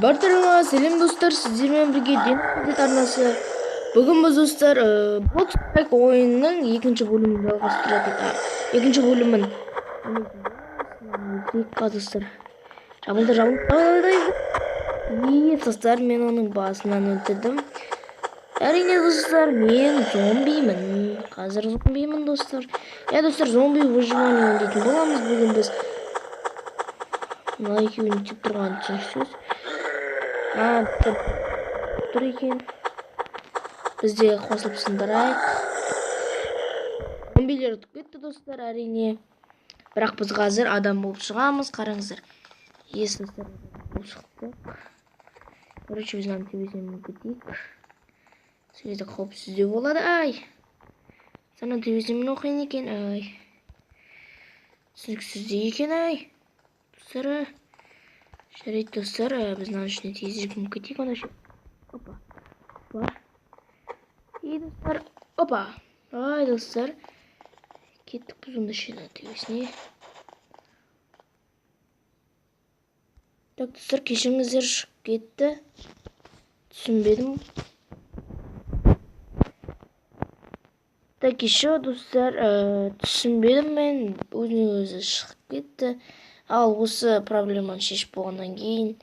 Бартырыңа сәлем достар, сіздермен бірге Денис арнасы. Бүгін біз достар Blox Strike ойынының екінші бөлімін жалғастыратын. Екінші бөлімін достар. Жабылды. Достар, мен оның басынан өлтірдім. Әрине достар, мен зомбимін. Қазір зомбимін достар. Достар, зомби выживание дейтін боламыз бүгін біз. Мына екеуін тек тұрған сөз. Тұр екен. Бізде қосылып сындырайық. Зомбилер ұтып кетті достар, әрине. Бірақ біз қазір адам болып шығамыз, қараңыздар. Достар, болып шықтық. Короче, біз нам төбесінен кетейік. Сөйді қауіпсіздеу болады. Сана төбесінен оқиын екен. Түсініксізде екен. Достар, жарайды достар, біз нам ішіне тезірек кетейік. Опа. Достар, опа. Достар, кеттік біз онда шена төбесіне. Так, достар, кешіріңіздер, шығып кетті. Түсінбедім. Так, еще достар, түсінбедім мен, өзі шығып кетті. Ал осы проблеманы шешіп болғаннан кейін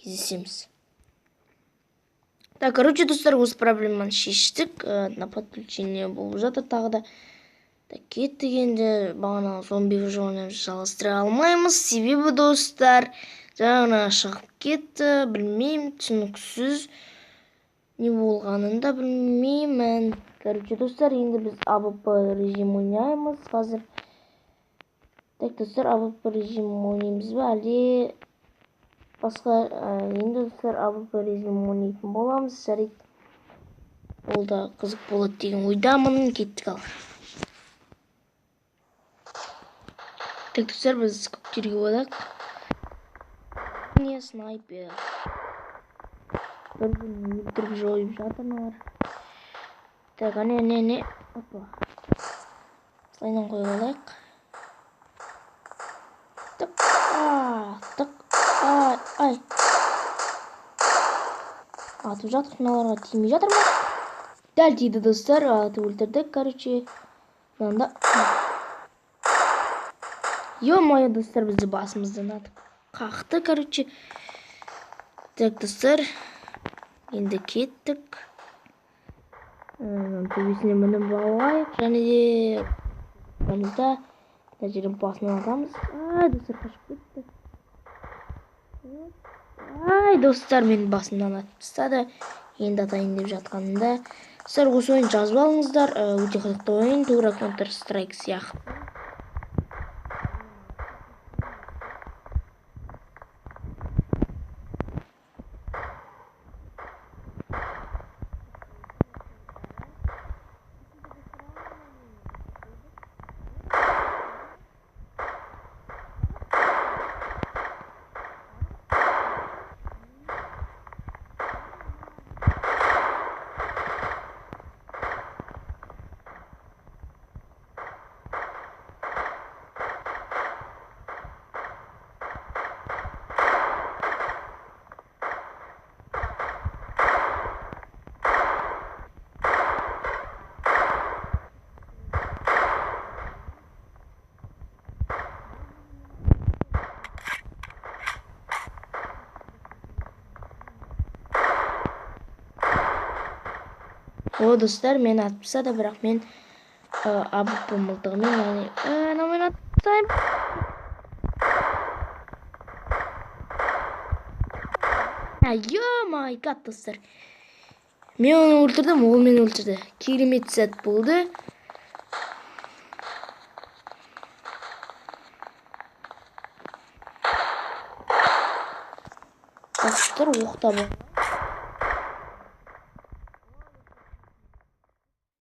кездесеміз. Так, короче, достар, осы проблеманы шештік. На подключение болып жатыр тағы да. Так, кеттік енді бағана зомби выживание жалғастыра алмаймыз. Себебі достар, жаңа шығып кетті. Білмеймін, түсініксіз. Не болғанын да білмеймін. Короче, достар, енді біз АВП режим ойнаймыз қазір. Так, достар, АВП режим ойнаймыз ба, әлде басқа, енді достар, АВП режим ойнайтын боламыз. Жарайды. Ол да қызық болады деген ойдамын. Кеттік ал. Так, достар, біз көктерге ойдақ. Не снайпер. Бір-бірін өлтіріп жойып жатырмалар. Так, не. Опа. Слайнан қойып алайық. Атып жатыр, мыналарға тимей жатыр ма? Дәл тиді достар, атып өлтірдік, короче. Мында. Ё-моё, достар, бізді басымыздан атып қақты, короче. Так, достар, енді кеттік. Төбесіне мініп алайық, және де мында жерін басынан атамыз. Достар, қашып кетті. Достар, мен басымнан атып тастады. Енді атайын деп жатқанында. Достар, осы ойын жазып алыңыздар. Өте қызықты ойын, тура Counter Strike сияқты. Достар, мен атып тастады, бірақ мен АВП мылтығымен, мен атып тастаймын. Ё-май-гад, достар. Мен оны өлтірдім, ол мені өлтірді. Керемет сәт болды. Достар, оқтап